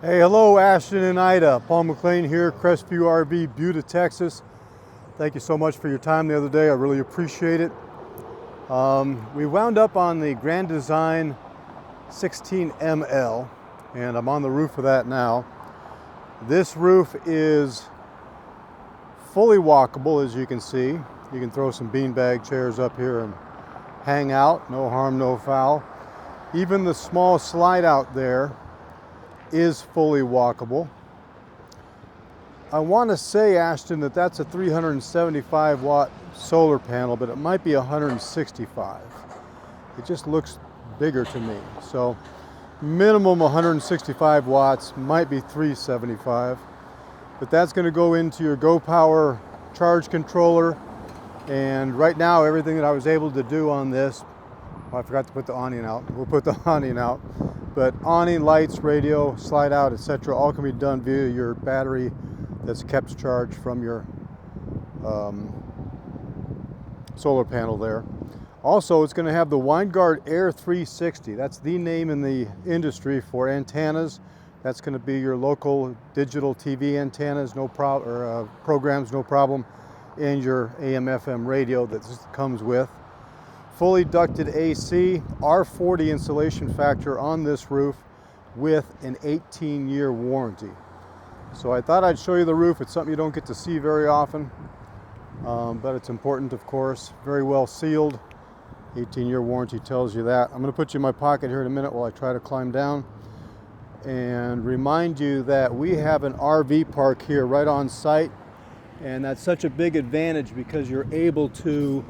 Hey, hello, Ashton and Ida. Paul McLean here, Crestview RV, Buda, Texas. Thank you so much for your time the other day. I really appreciate it. We wound up on the Grand Design 16ML, and I'm on the roof of that now. This roof is fully walkable, as you can see. You can throw some beanbag chairs up here and hang out. No harm, no foul. Even the small slide out there is fully walkable. I want to say, Ashton, that that's a 375 watt solar panel, but it might be 165. It just looks bigger to me. So minimum 165 watts, might be 375. But that's going to go into your GoPower charge controller. And right now, everything that I was able to do on this, I forgot to put the awning out. We'll put the awning out. But awning, lights, radio, slide out, etc., all can be done via your battery that's kept charged from your solar panel there. Also, it's going to have the WineGuard Air 360. That's the name in the industry for antennas. That's going to be your local digital TV antennas, no problem, or programs, no problem, and your AM/FM radio that this comes with. Fully ducted AC, R40 insulation factor on this roof with an 18-year warranty. So I thought I'd show you the roof. It's something you don't get to see very often, but it's important, of course. Very well sealed. 18-year warranty tells you that. I'm going to put you in my pocket here in a minute while I try to climb down and remind you that we have an RV park here right on site, and that's such a big advantage because you're able to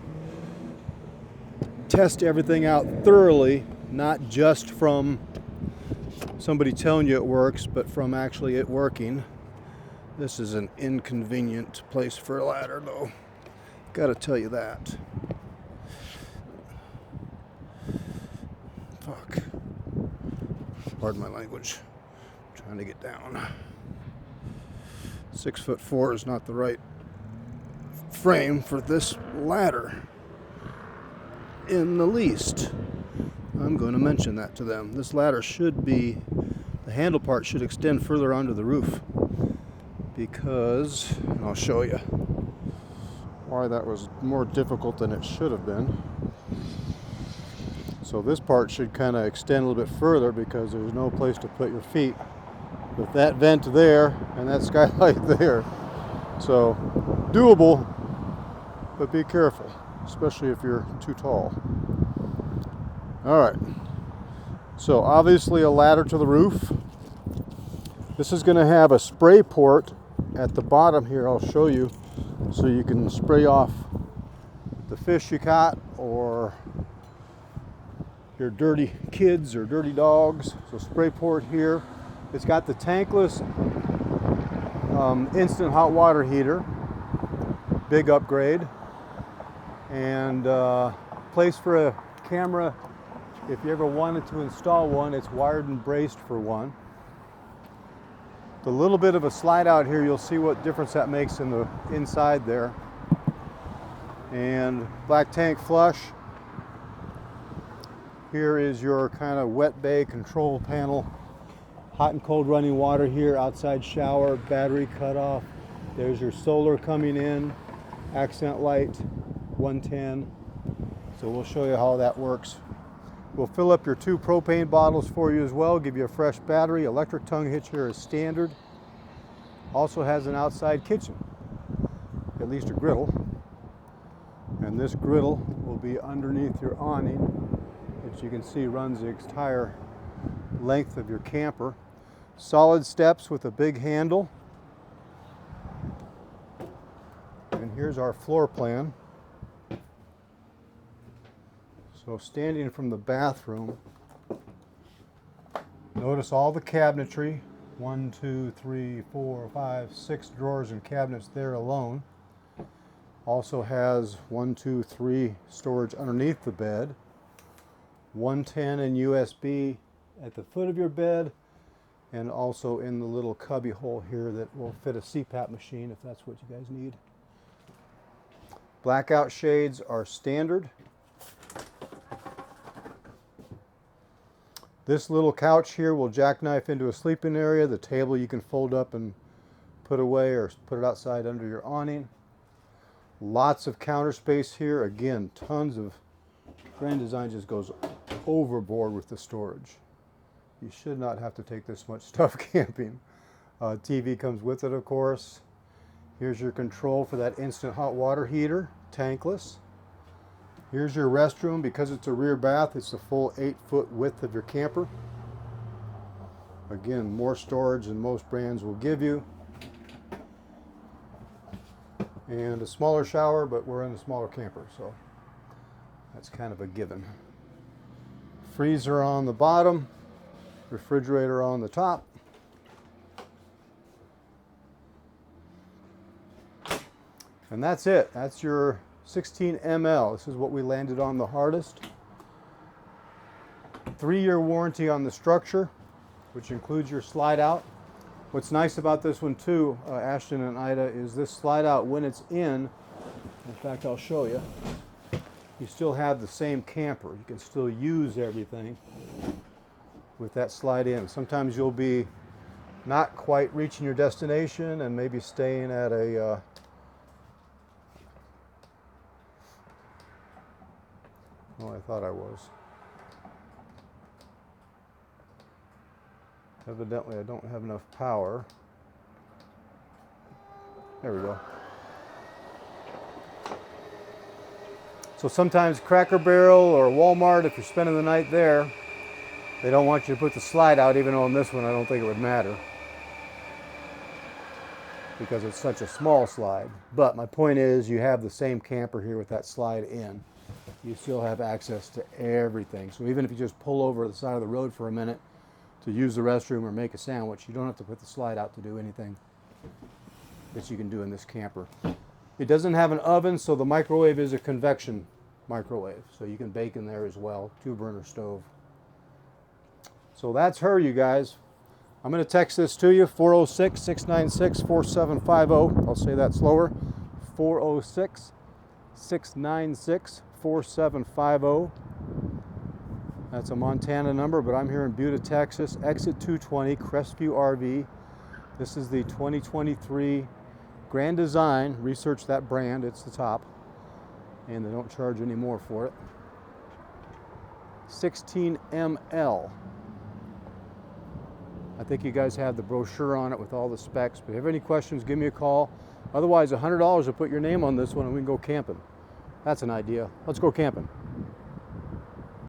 test everything out thoroughly, not just from somebody telling you it works, but from actually it working. This is an inconvenient place for a ladder, though. Gotta tell you that. Fuck. Pardon my language. I'm trying to get down. 6'4" is not the right frame for this ladder in the least. I'm going to mention that to them. This ladder should be, the handle part should extend further onto the roof because, and I'll show you why that was more difficult than it should have been. So this part should kind of extend a little bit further because there's no place to put your feet with that vent there and that skylight there. So doable, but be careful, especially if you're too tall. All right, so obviously a ladder to the roof. This is going to have a spray port at the bottom here. I'll show you so you can spray off the fish you caught or your dirty kids or dirty dogs. So spray port here. It's got the tankless instant hot water heater. Big upgrade. And place for a camera. If you ever wanted to install one, it's wired and braced for one. The little bit of a slide out here, you'll see what difference that makes in the inside there. And black tank flush. Here is your kind of wet bay control panel. Hot and cold running water here, outside shower, battery cutoff. There's your solar coming in, accent light, 110. So we'll show you how that works. We'll fill up your 2 propane bottles for you as well, give you a fresh battery. Electric tongue hitch here is standard. Also has an outside kitchen, at least a griddle. And this griddle will be underneath your awning, which you can see runs the entire length of your camper. Solid steps with a big handle. And here's our floor plan. So standing from the bathroom, notice all the cabinetry. 1, 2, 3, 4, 5, 6 drawers and cabinets there alone. Also has 1, 2, 3 storage underneath the bed. 110 and USB at the foot of your bed, and also in the little cubby hole here that will fit a CPAP machine if that's what you guys need. Blackout shades are standard. This little couch here will jackknife into a sleeping area. The table you can fold up and put away or put it outside under your awning. Lots of counter space here. Again, tons of Grand Design just goes overboard with the storage. You should not have to take this much stuff camping. TV comes with it, of course. Here's your control for that instant hot water heater, tankless. Here's your restroom. Because it's a rear bath, it's the full 8-foot width of your camper. Again, more storage than most brands will give you. And a smaller shower, but we're in a smaller camper, so that's kind of a given. Freezer on the bottom, refrigerator on the top. And that's it. That's your 16 ml. This is what we landed on the hardest. 3-year warranty on the structure, which includes your slide out. What's nice about this one too, Ashton and Ida, is this slide out when it's in fact I'll show you, you still have the same camper. You can still use everything with that slide in. Sometimes you'll be not quite reaching your destination and maybe staying at a well, I thought I was. Evidently I don't have enough power. There we go. So sometimes Cracker Barrel or Walmart, if you're spending the night there, they don't want you to put the slide out, even though on this one I don't think it would matter, because it's such a small slide. But my point is, you have the same camper here with that slide in. You still have access to everything. So even if you just pull over the side of the road for a minute to use the restroom or make a sandwich, you don't have to put the slide out to do anything that you can do in this camper. It doesn't have an oven, so the microwave is a convection microwave, so you can bake in there as well. 2-burner stove. So that's her, you guys. I'm going to text this to you, 406-696-4750. I'll say that slower, 406-696-4750. That's a Montana number, but I'm here in Buda, Texas, exit 220, Crestview RV. This is the 2023 Grand Design. Research that brand, it's the top. And they don't charge any more for it. 16 ml. I think you guys have the brochure on it with all the specs. But if you have any questions, give me a call. Otherwise, $100 will put your name on this one and we can go camping. That's an idea. Let's go camping.